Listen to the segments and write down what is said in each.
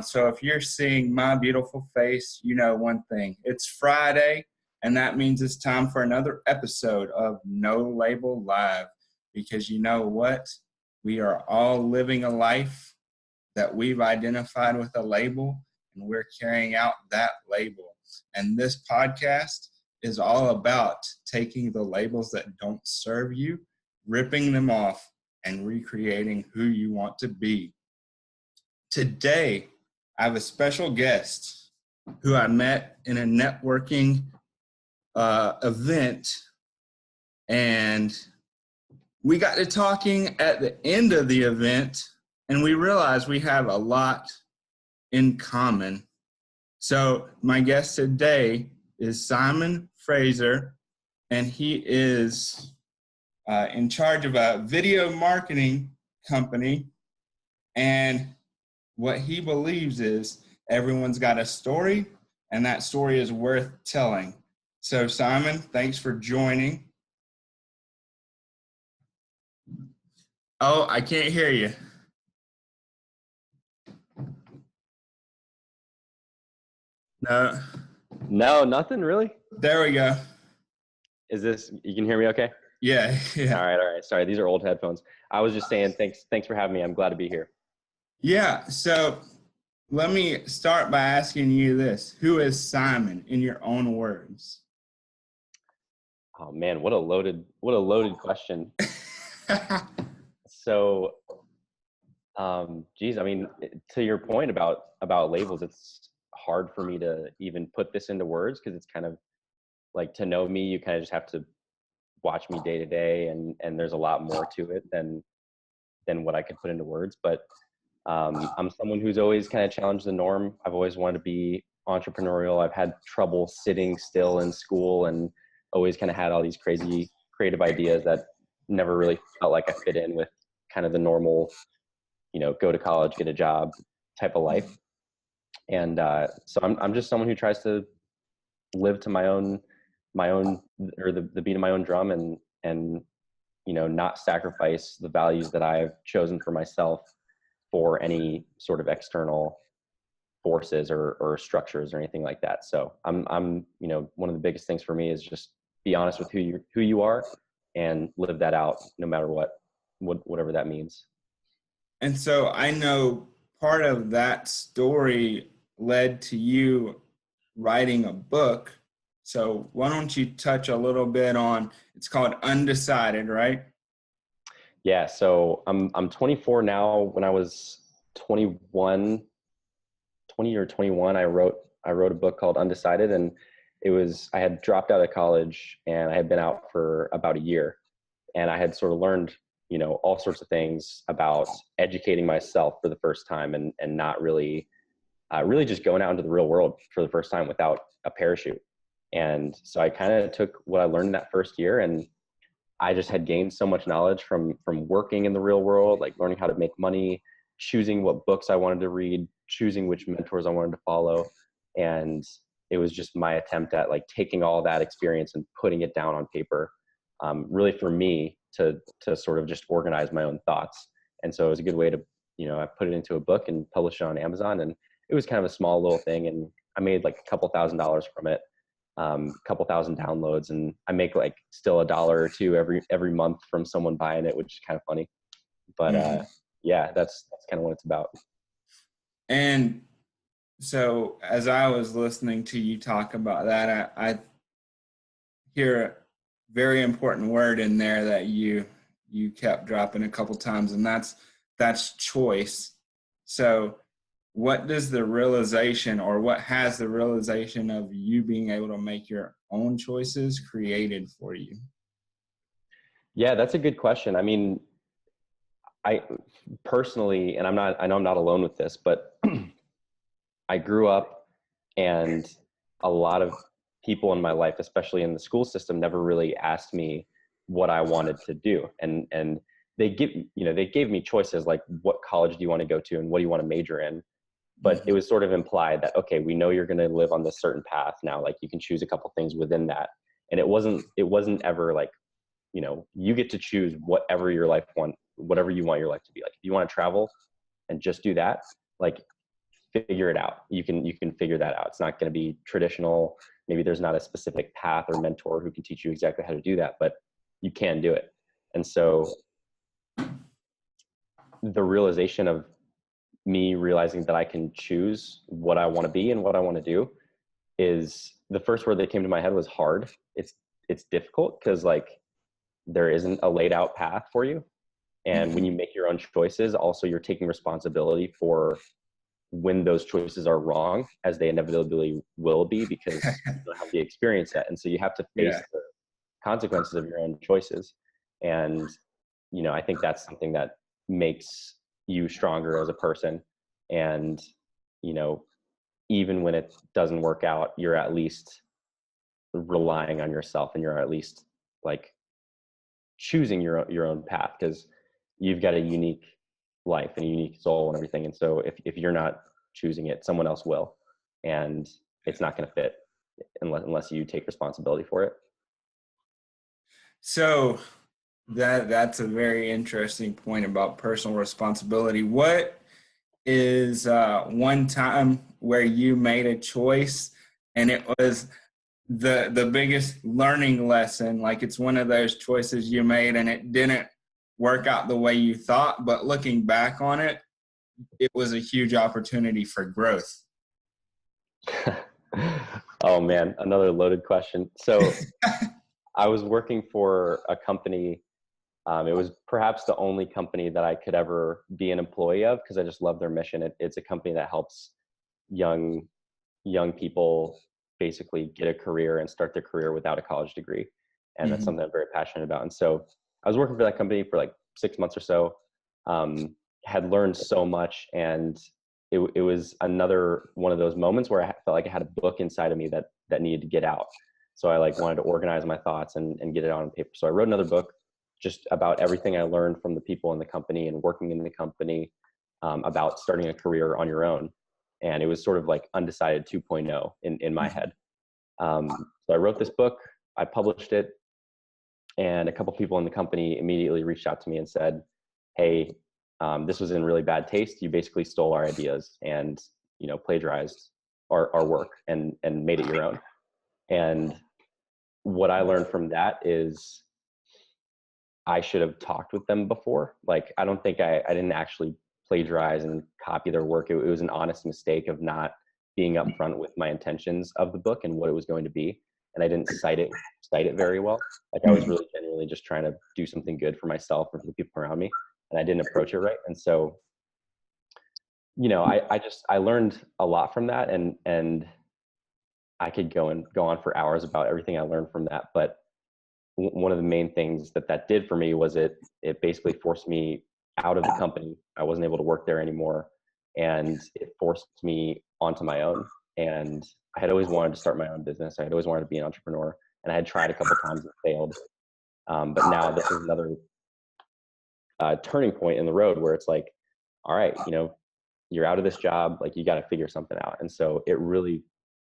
So if you're seeing my beautiful face, you know one thing. It's Friday, and that means it's time for another episode of No Label Live. Because you know what? We are all living a life that we've identified with a label, and we're carrying out that label. And this podcast is all about taking the labels that don't serve you, ripping them off, and recreating who you want to be. Today, I have a special guest who I met in a networking event, and we got to talking at the end of the event, and we realized we have a lot in common. So my guest today is Simon Fraser, and he is in charge of a video marketing company. And what he believes is everyone's got a story, and that story is worth telling. So Simon, thanks for joining. Oh, I can't hear you. No, nothing really. There we go. Is this, you can hear me okay? Yeah. All right. Sorry, these are old headphones. I was just saying thanks for having me. I'm glad to be here. Yeah, so let me start by asking you this. Who is Simon in your own words? Oh man, what a loaded question. So, geez, I mean, to your point about labels, it's hard for me to even put this into words because it's kind of like, to know me, you kind of just have to watch me day to day, and there's a lot more to it than what I could put into words. But I'm someone who's always kind of challenged the norm. I've always wanted to be entrepreneurial. I've had trouble sitting still in school, and always kind of had all these crazy creative ideas that never really felt like I fit in with kind of the normal, go to college, get a job type of life. And so I'm just someone who tries to live to my own or the beat of my own drum, and not sacrifice the values that I've chosen for myself for any sort of external forces or structures or anything like that. So I'm one of the biggest things for me is just be honest with who you are and live that out no matter whatever that means. And so I know part of that story led to you writing a book. So why don't you touch a little bit on, it's called Undecided, right? Yeah, so I'm 24 now. When I was 20 or 21, I wrote a book called Undecided, and I had dropped out of college, and I had been out for about a year, and I had sort of learned, all sorts of things about educating myself for the first time, and not really just going out into the real world for the first time without a parachute. And so I kind of took what I learned in that first year, and I just had gained so much knowledge from working in the real world, like learning how to make money, choosing what books I wanted to read, choosing which mentors I wanted to follow. And it was just my attempt at like taking all that experience and putting it down on paper, really for me to sort of just organize my own thoughts. And so it was a good way to, I put it into a book and published it on Amazon, and it was kind of a small little thing. And I made like a couple $1,000s from it. Couple thousand downloads, and I make like still $1 or $2 every month from someone buying it, which is kind of funny. But yeah, that's kind of what it's about. And so as I was listening to you talk about that, I hear a very important word in there that you kept dropping a couple times, and that's choice. So what does the realization, or what has the realization of you being able to make your own choices created for you? Yeah, that's a good question. I mean, I personally, and I know I'm not alone with this, but I grew up, and a lot of people in my life, especially in the school system, never really asked me what I wanted to do. And they gave me choices like, what college do you want to go to and what do you want to major in? But it was sort of implied that, okay, we know you're going to live on this certain path now, like you can choose a couple things within that. And it wasn't ever like, you get to choose whatever you want your life to be. Like if you want to travel and just do that, like figure it out. You can figure that out. It's not going to be traditional. Maybe there's not a specific path or mentor who can teach you exactly how to do that, but you can do it. And so the realization of me realizing that I can choose what I want to be and what I want to do is the first word that came to my head was hard. It's difficult because like there isn't a laid out path for you. And when you make your own choices, also you're taking responsibility for when those choices are wrong, as they inevitably will be, because you don't have the experience yet. And so you have to face the consequences of your own choices. And, you know, I think that's something that makes you stronger as a person. And, you know, even when it doesn't work out, you're at least relying on yourself, and you're at least like choosing your own path, because you've got a unique life and a unique soul and everything. And so if you're not choosing it, someone else will, and it's not going to fit unless you take responsibility for it. So that's a very interesting point about personal responsibility. What is one time where you made a choice and it was the biggest learning lesson? Like it's one of those choices you made and it didn't work out the way you thought, but looking back on it, it was a huge opportunity for growth. Oh man, another loaded question. So I was working for a company. It was perhaps the only company that I could ever be an employee of, because I just love their mission. It's a company that helps young people basically get a career and start their career without a college degree. And that's something I'm very passionate about. And so I was working for that company for like 6 months or so, had learned so much. And it was another one of those moments where I felt like I had a book inside of me that needed to get out. So I like wanted to organize my thoughts and get it out on paper. So I wrote another book just about everything I learned from the people in the company and working in the company, about starting a career on your own. And it was sort of like Undecided 2.0 in my head. So I wrote this book, I published it, and a couple people in the company immediately reached out to me and said, hey, this was in really bad taste. You basically stole our ideas and, you know, plagiarized our work and made it your own. And what I learned from that is I should have talked with them before. Like, I don't think I didn't actually plagiarize and copy their work. It was an honest mistake of not being upfront with my intentions of the book and what it was going to be. And I didn't cite it very well. Like I was really genuinely just trying to do something good for myself and for the people around me. And I didn't approach it right. And so, you know, I learned a lot from that, and I could go on for hours about everything I learned from that. But one of the main things that did for me was it basically forced me out of the company. I wasn't able to work there anymore, and it forced me onto my own. And I had always wanted to start my own business. I had always wanted to be an entrepreneur, and I had tried a couple times and failed. But now this is another turning point in the road where it's like, all right, you know, you're out of this job, like you got to figure something out. And so it really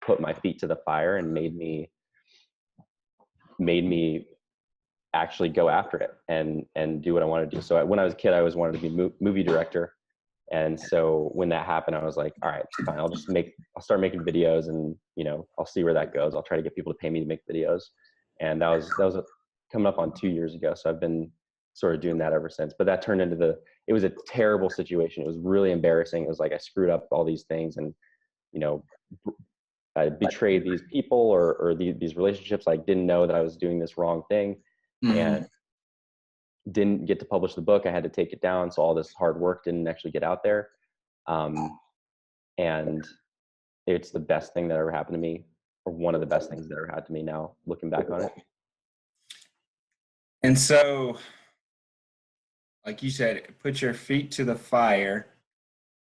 put my feet to the fire and made me actually go after it and do what I wanted to do. So when I was a kid, I always wanted to be movie director. And so when that happened, I was like, all right, fine. I'll start making videos, and, you know, I'll see where that goes. I'll try to get people to pay me to make videos. And that was coming up on 2 years ago. So I've been sort of doing that ever since. But that turned into it was a terrible situation. It was really embarrassing. It was like I screwed up all these things, and, you know, I betrayed these people or these relationships. I didn't know that I was doing this wrong thing, and didn't get to publish the book. I had to take it down. So all this hard work didn't actually get out there. And it's the best thing that ever happened to me, or one of the best things that ever happened to me now, looking back on it. And so, like you said, put your feet to the fire.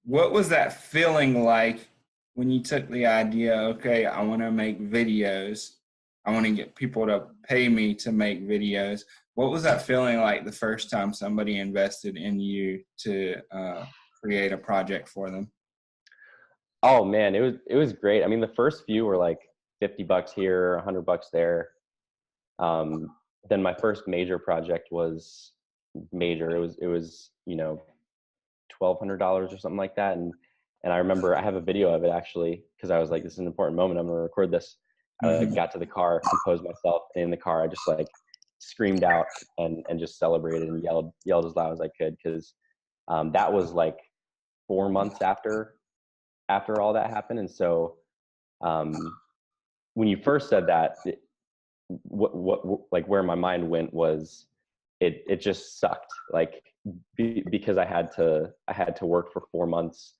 What was that feeling like when you took the idea, okay, I want to make videos. I want to get people to pay me to make videos. What was that feeling like the first time somebody invested in you to create a project for them? Oh man, it was great. I mean, the first few were like $50 here, $100 there. Then my first major project was major. It was, you know, $1,200 or something like that. And And I remember I have a video of it actually, because I was like, this is an important moment. I'm going to record this. I like got to the car, composed myself, and in the car, I just like screamed out and just celebrated and yelled as loud as I could. Cause that was like 4 months after all that happened. And so when you first said that, what like where my mind went was it just sucked. Like because I had to work for 4 months,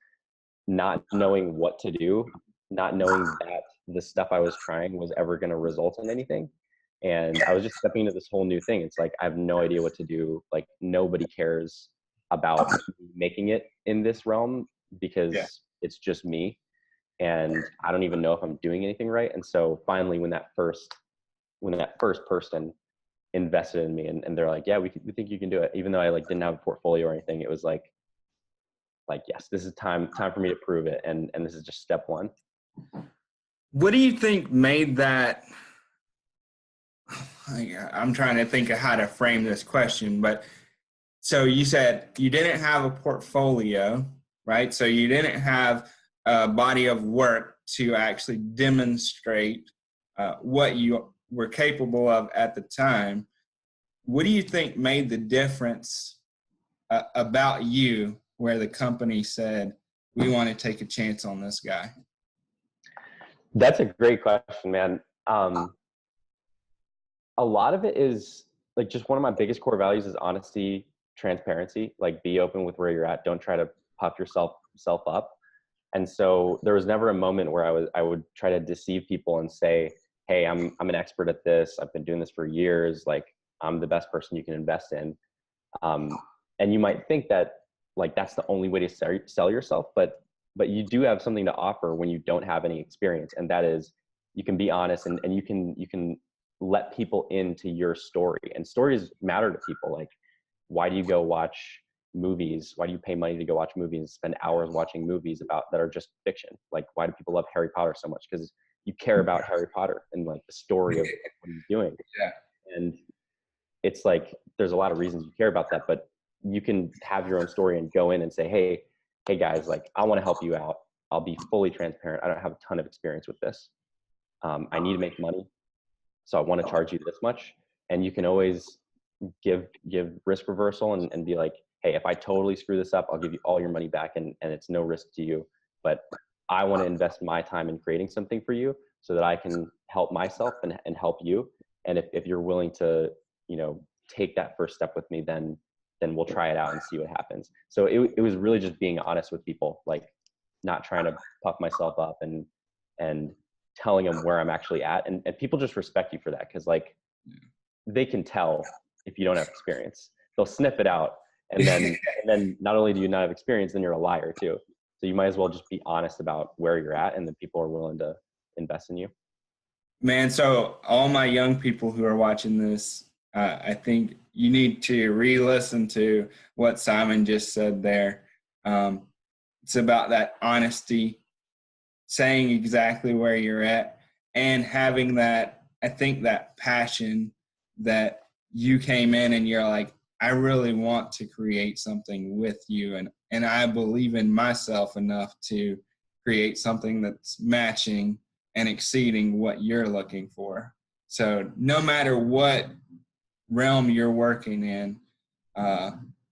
not knowing what to do, not knowing that the stuff I was trying was ever going to result in anything. And I was just stepping into this whole new thing. It's like, I have no idea what to do. Like nobody cares about making it in this realm because it's just me. And I don't even know if I'm doing anything right. And so finally, when that first person invested in me and they're like, yeah, we think you can do it. Even though I like didn't have a portfolio or anything, it was like, yes, this is time for me to prove it. And this is just step one. What do you think made that? I'm trying to think of how to frame this question, but so you said you didn't have a portfolio, right? So you didn't have a body of work to actually demonstrate what you were capable of at the time. What do you think made the difference about you where the company said, we want to take a chance on this guy? That's a great question, man. A lot of it is like just one of my biggest core values is honesty, transparency. Like be open with where you're at. Don't try to puff yourself up. And so there was never a moment where I would try to deceive people and say, hey, I'm an expert at this. I've been doing this for years. Like I'm the best person you can invest in. And you might think that like that's the only way to sell yourself, but you do have something to offer when you don't have any experience, and that is you can be honest and you can let people into your story. And stories matter to people. Like, why do you go watch movies? Why do you pay money to go watch movies and spend hours watching movies about that are just fiction? Like, why do people love Harry Potter so much? Because you care about Harry Potter and like the story of what he's doing. Yeah. And it's like there's a lot of reasons you care about that, but you can have your own story and go in and say, hey guys, like I want to help you out. I'll be fully transparent. I don't have a ton of experience with this. I need to make money, so I want to charge you this much. And you can always give risk reversal and be like, hey, if I totally screw this up, I'll give you all your money back and it's no risk to you. But I want to invest my time in creating something for you so that I can help myself and help you. And if you're willing to, take that first step with me, then we'll try it out and see what happens. So it was really just being honest with people, like not trying to puff myself up and telling them where I'm actually at. And people just respect you for that. Cause like they can tell if you don't have experience, they'll sniff it out. And then not only do you not have experience, then you're a liar too. So you might as well just be honest about where you're at, and then people are willing to invest in you. Man, so all my young people who are watching this, I think you need to re-listen to what Simon just said there. It's about that honesty, saying exactly where you're at, and having that, I think that passion that you came in and you're like, I really want to create something with you. And I believe in myself enough to create something that's matching and exceeding what you're looking for. So no matter what realm you're working in,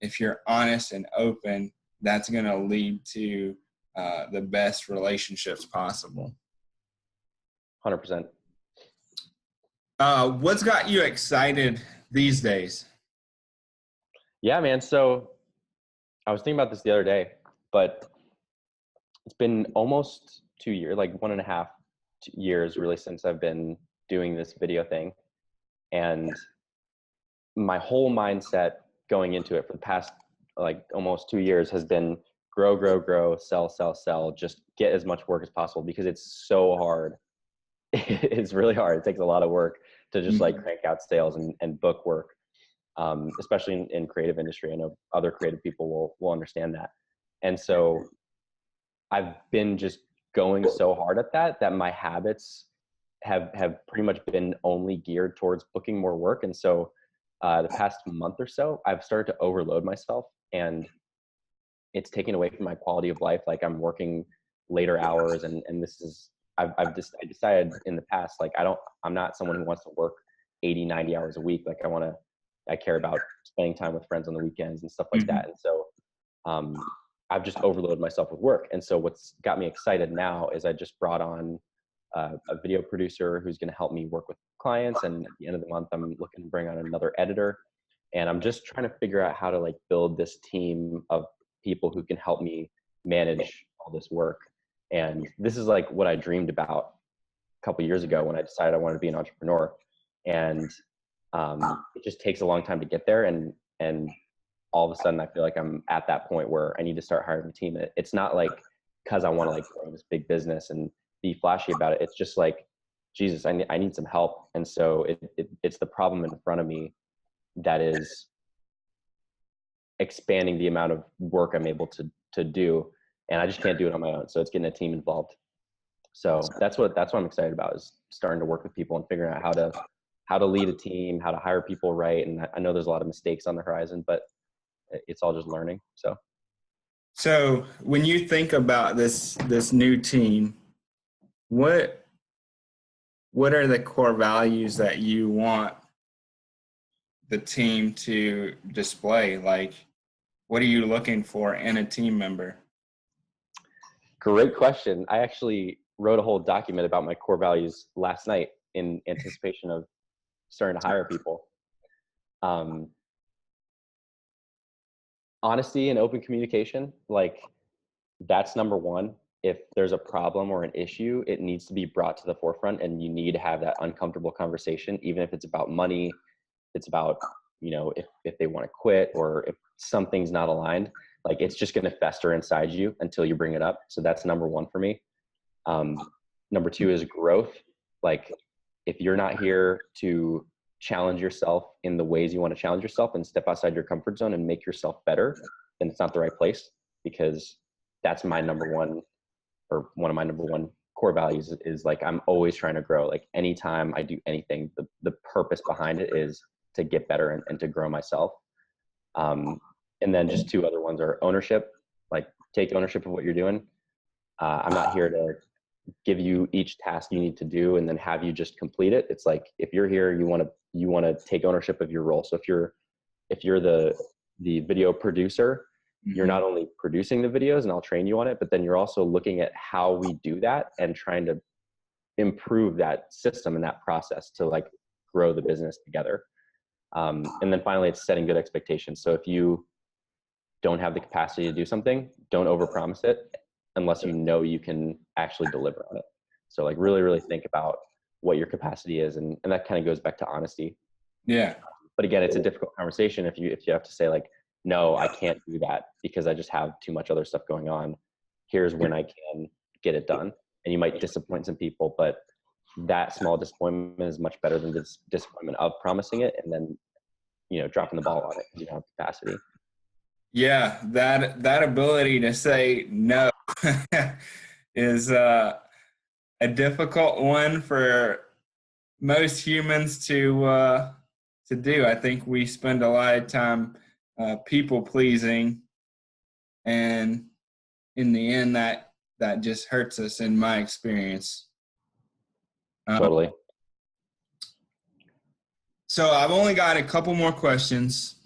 if you're honest and open, that's going to lead to the best relationships possible. 100%. What's got you excited these days? Yeah, man. So I was thinking about this the other day, but it's been almost 2 years, like 1.5 years really, since I've been doing this video thing. And my whole mindset going into it for the past like almost 2 years has been grow, sell, just get as much work as possible, because it's so hard. It's really hard. It takes a lot of work to just like crank out sales and book work, especially in creative industry. I know other creative people will understand that. And so I've been just going so hard at that my habits have pretty much been only geared towards booking more work. And so the past month or so, I've started to overload myself, and it's taken away from my quality of life. Like I'm working later hours, and this is, I decided in the past, like I'm not someone who wants to work 80, 90 hours a week. Like I care about spending time with friends on the weekends and stuff like Mhm. that. And so I've just overloaded myself with work. And so what's got me excited now is I just brought on a video producer who's going to help me work with clients. And at the end of the month, I'm looking to bring on another editor. And I'm just trying to figure out how to like build this team of people who can help me manage all this work. And this is like what I dreamed about a couple of years ago when I decided I wanted to be an entrepreneur. And it just takes a long time to get there. And all of a sudden I feel like I'm at that point where I need to start hiring a team. It's not like because I want to like grow this big business and be flashy about it. It's just like, Jesus, I need some help. And so it's the problem in front of me that is expanding the amount of work I'm able to do. And I just can't do it on my own. So it's getting a team involved. So that's what I'm excited about, is starting to work with people and figuring out how to lead a team, how to hire people right. And I know there's a lot of mistakes on the horizon, but it's all just learning. So when you think about this new team, what are the core values that you want the team to display? Like, what are you looking for in a team member? Great question. I actually wrote a whole document about my core values last night in anticipation of starting to hire people. Honesty and open communication, like that's number one. If there's a problem or an issue, it needs to be brought to the forefront, and you need to have that uncomfortable conversation, even if it's about money, it's about, if they want to quit, or if something's not aligned, like it's just going to fester inside you until you bring it up. So that's number one for me. Number two is growth. Like if you're not here to challenge yourself in the ways you want to challenge yourself and step outside your comfort zone and make yourself better, then it's not the right place, because that's my number one, or one of my number one core values is like, I'm always trying to grow. Like anytime I do anything, the purpose behind it is to get better and to grow myself. And then just two other ones are ownership, like take ownership of what you're doing. I'm not here to give you each task you need to do and then have you just complete it. It's like, if you're here, you want to take ownership of your role. So if you're the video producer, you're not only producing the videos and I'll train you on it, but then you're also looking at how we do that and trying to improve that system and that process to like grow the business together. And then finally, it's setting good expectations. So if you don't have the capacity to do something, don't overpromise it unless you know you can actually deliver on it. So like really, really think about what your capacity is. And that kind of goes back to honesty. Yeah. But again, it's a difficult conversation if you have to say like, no, I can't do that because I just have too much other stuff going on. Here's when I can get it done. And you might disappoint some people, but that small disappointment is much better than this disappointment of promising it and then, dropping the ball on it because you don't have capacity. Yeah, that ability to say no is a difficult one for most humans to do. I think we spend a lot of time people pleasing, and in the end, that just hurts us. In my experience, Totally. So I've only got a couple more questions.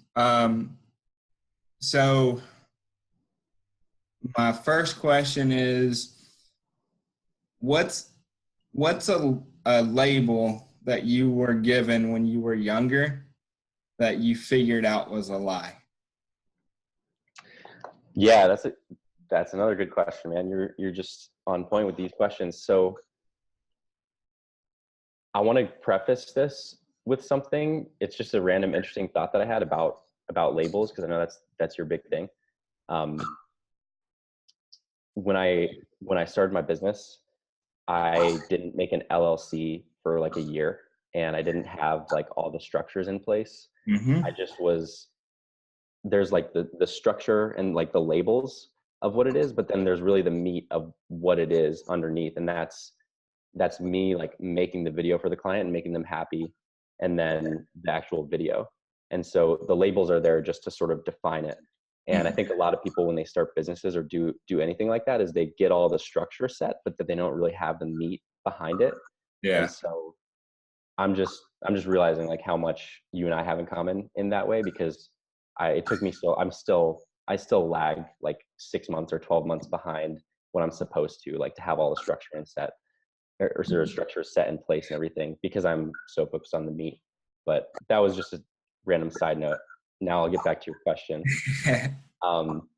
So my first question is, what's a label that you were given when you were younger that you figured out was a lie? Yeah, that's another good question, man. You're just on point with these questions. So I want to preface this with something. It's just a random interesting thought that I had about labels, because I know that's your big thing. When I started my business, I didn't make an LLC for like a year, and I didn't have like all the structures in place. I just there's like the structure and like the labels of what it is, but then there's really the meat of what it is underneath. And that's me like making the video for the client and making them happy, and then the actual video. And so the labels are there just to sort of define it. And I think a lot of people, when they start businesses or do anything like that, is they get all the structure set, but that they don't really have the meat behind it. And Yeah. so I'm just realizing like how much you and I have in common in that way, because it took me I still lag like 6 months or 12 months behind what I'm supposed to, like, to have all the structure and set or sort of structure set in place and everything, because I'm so focused on the meat. But that was just a random side note. Now I'll get back to your question. Um,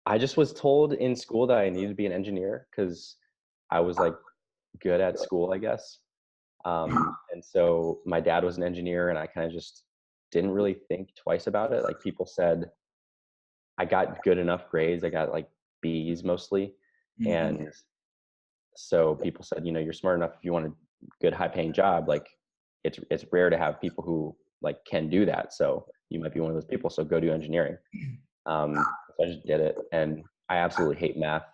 I just was told in school that I needed to be an engineer because I was like good at school, I guess. And so my dad was an engineer, and I kind of just didn't really think twice about it. Like, people said I got good enough grades. I got like B's mostly. Mhm. And so people said, you're smart enough if you want a good high paying job. Like, it's rare to have people who like can do that. So you might be one of those people. So go do engineering. So I just did it, and I absolutely hate math.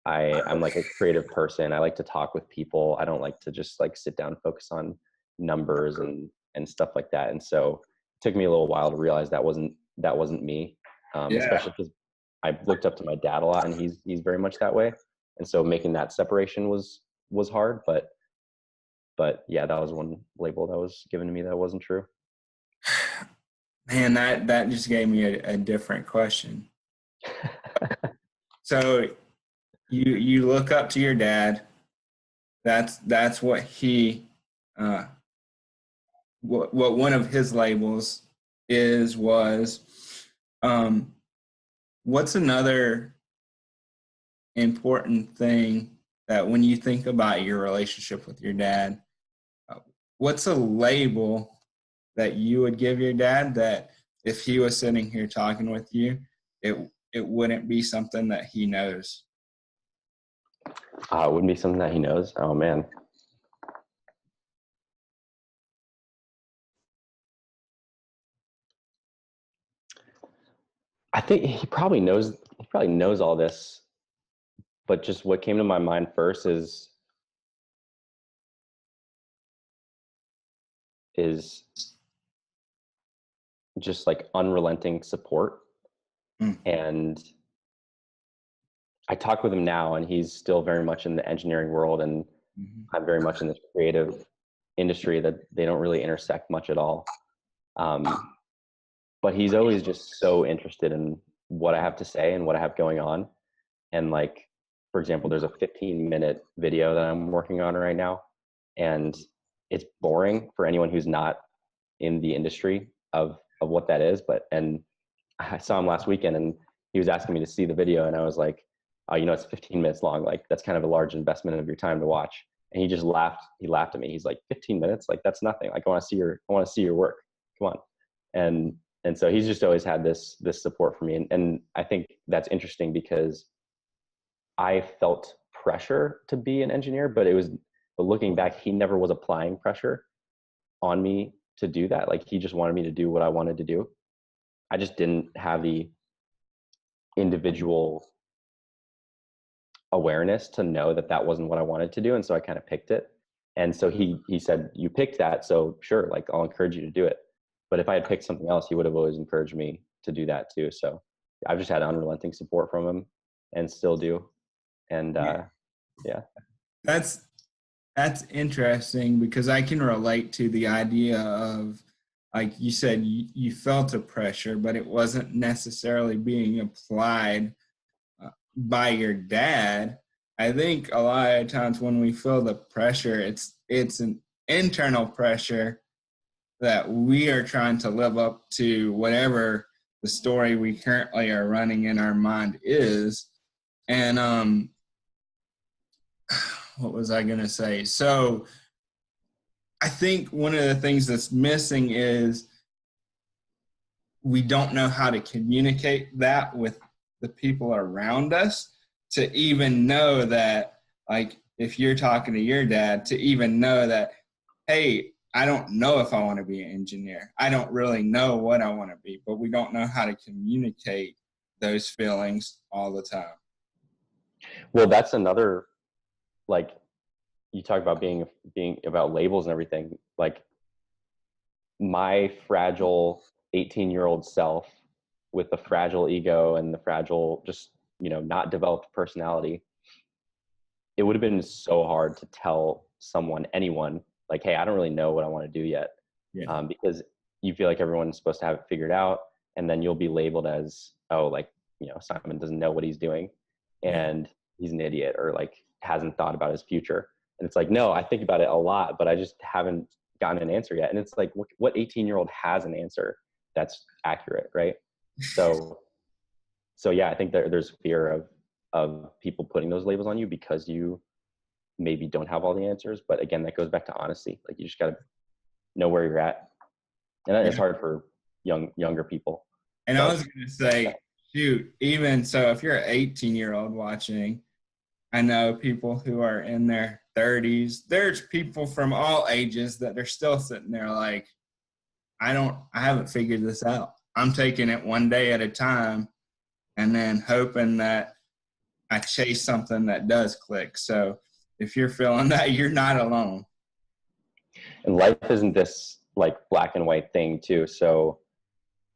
I'm like a creative person. I like to talk with people. I don't like to just like sit down and focus on numbers and stuff like that. And so it took me a little while to realize that wasn't me. Yeah. Especially because I looked up to my dad a lot, and he's very much that way. And so making that separation was hard. But yeah, that was one label that was given to me that wasn't true. Man, that just gave me a different question. So you look up to your dad. That's what he uh, what one of his labels was. Um, what's another important thing that when you think about your relationship with your dad, uh, what's a label that you would give your dad that if he was sitting here talking with you, it wouldn't be something that he knows? It wouldn't be something that he knows. Oh man. I think he probably knows all this, but just what came to my mind first is just like unrelenting support. Mm. And I talk with him now, and he's still very much in the engineering world, and Mhm. I'm very much in this creative industry that they don't really intersect much at all. Um, but he's always just so interested in what I have to say and what I have going on. And like, for example, there's a 15-minute video that I'm working on right now, and it's boring for anyone who's not in the industry of what that is. And I saw him last weekend, and he was asking me to see the video, and I was like, oh, it's 15 minutes long. Like, that's kind of a large investment of your time to watch. And he just laughed. He laughed at me. He's like, 15 minutes? Like, that's nothing. Like, I want to see your work. Come on. And so he's just always had this support for me. And I think that's interesting because I felt pressure to be an engineer, but looking back, he never was applying pressure on me to do that. Like, he just wanted me to do what I wanted to do. I just didn't have the individual awareness to know that that wasn't what I wanted to do. And so I kind of picked it. And so he said, you picked that. So sure, like, I'll encourage you to do it. But if I had picked something else, he would have always encouraged me to do that too. So I've just had unrelenting support from him, and still do. And yeah. That's That's interesting because I can relate to the idea of, like you said, you felt a pressure, but it wasn't necessarily being applied by your dad. I think a lot of times when we feel the pressure, it's an internal pressure that we are trying to live up to whatever the story we currently are running in our mind is. And what was I gonna say? So I think one of the things that's missing is we don't know how to communicate that with the people around us to even know that, like, if you're talking to your dad, to even know that, hey, I don't know if I want to be an engineer. I don't really know what I want to be, but we don't know how to communicate those feelings all the time. Well, that's another, like, you talk about being about labels and everything. Like, my fragile 18-year-old self with the fragile ego and the fragile, just, not developed personality, it would have been so hard to tell anyone, like, hey, I don't really know what I want to do yet. Yeah. Because you feel like everyone's supposed to have it figured out, and then you'll be labeled as, oh, like, Simon doesn't know what he's doing, Yeah. and he's an idiot, or like hasn't thought about his future. And it's like, no, I think about it a lot, but I just haven't gotten an answer yet. And it's like, what 18-year-old has an answer that's accurate, right? So yeah, I think there's fear of people putting those labels on you because you maybe don't have all the answers. But again, that goes back to honesty. Like, you just got to know where you're at. And that is hard for younger people. And But I was going to say, shoot, even so, if you're an 18-year-old watching, I know people who are in their 30s. There's people from all ages that are still sitting there like, I haven't figured this out. I'm taking it one day at a time and then hoping that I chase something that does click. So if you're feeling that, you're not alone. And life isn't this like black and white thing too. So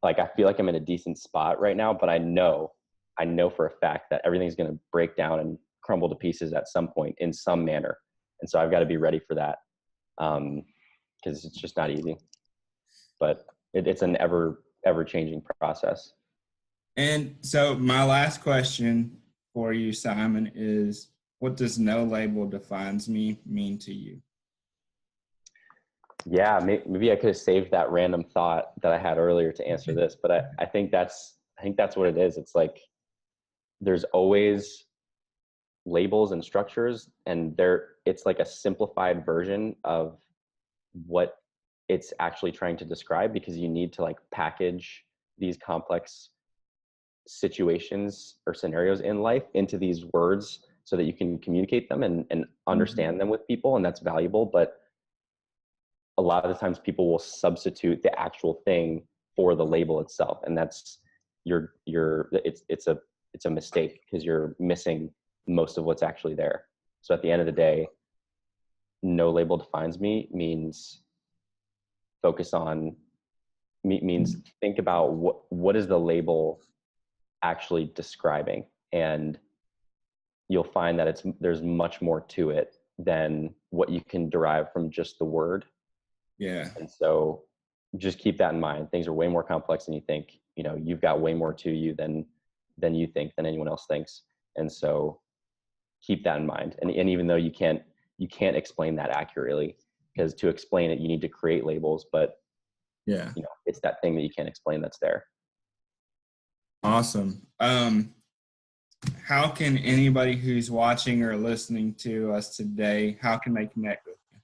like, I feel like I'm in a decent spot right now, but I know for a fact that everything's going to break down and crumble to pieces at some point in some manner. And so I've got to be ready for that. Because it's just not easy, but it's an ever changing process. And so my last question for you, Simon, is what does no label defines me mean to you? Yeah, maybe I could have saved that random thought that I had earlier to answer this, but I think that's what it is. It's like, there's always labels and structures, and it's like a simplified version of what it's actually trying to describe, because you need to like package these complex situations or scenarios in life into these words so that you can communicate them and understand them with people, and that's valuable. But a lot of the times people will substitute the actual thing for the label itself, and that's it's a mistake, because you're missing most of what's actually there. So at the end of the day, no label defines me means means think about what is the label actually describing, and you'll find that there's much more to it than what you can derive from just the word. Yeah. And so just keep that in mind. Things are way more complex than you think. You've got way more to you than you think, than anyone else thinks. And so keep that in mind. And even though you can't explain that accurately, because to explain it, you need to create labels, but yeah, it's that thing that you can't explain that's there. Awesome. How can anybody who's watching or listening to us today, how can they connect with you?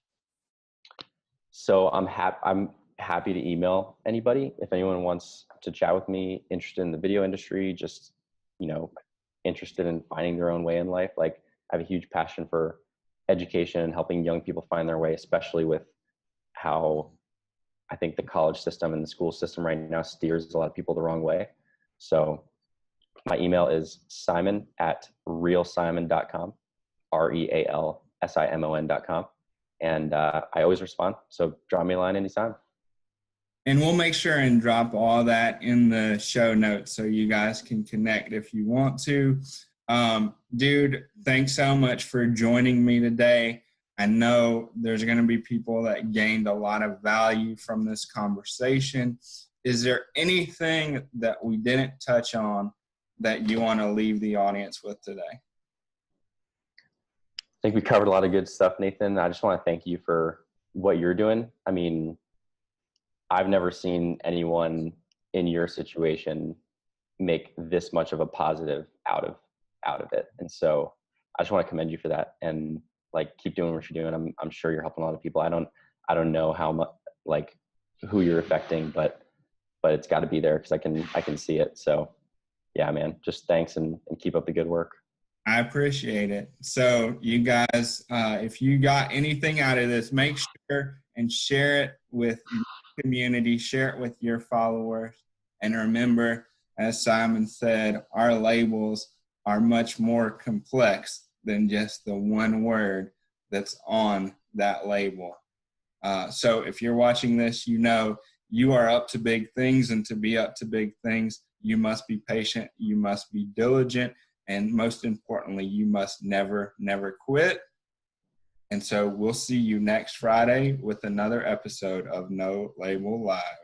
So I'm happy to email anybody. If anyone wants to chat with me, interested in the video industry, just, interested in finding their own way in life. Like, I have a huge passion for education and helping young people find their way, especially with how I think the college system and the school system right now steers a lot of people the wrong way. So my email is simon@realsimon.com, realsimon.com. And I always respond. So drop me a line anytime. And we'll make sure and drop all that in the show notes so you guys can connect if you want to. Dude, thanks so much for joining me today. I know there's going to be people that gained a lot of value from this conversation. Is there anything that we didn't touch on that you want to leave the audience with today? I think we covered a lot of good stuff, Nathan. I just want to thank you for what you're doing. I mean, I've never seen anyone in your situation make this much of a positive out of it. And so I just want to commend you for that, and like, keep doing what you're doing. I'm sure you're helping a lot of people. I don't know how much, like, who you're affecting, but it's got to be there, because I can see it. So yeah, man, just thanks, and keep up the good work. I appreciate it. So you guys, if you got anything out of this, make sure and share it with your community, share it with your followers. And remember, as Simon said, our labels are much more complex than just the one word that's on that label. So if you're watching this, you are up to big things, and to be up to big things, you must be patient, you must be diligent, and most importantly, you must never, never quit. And so we'll see you next Friday with another episode of No Label Live.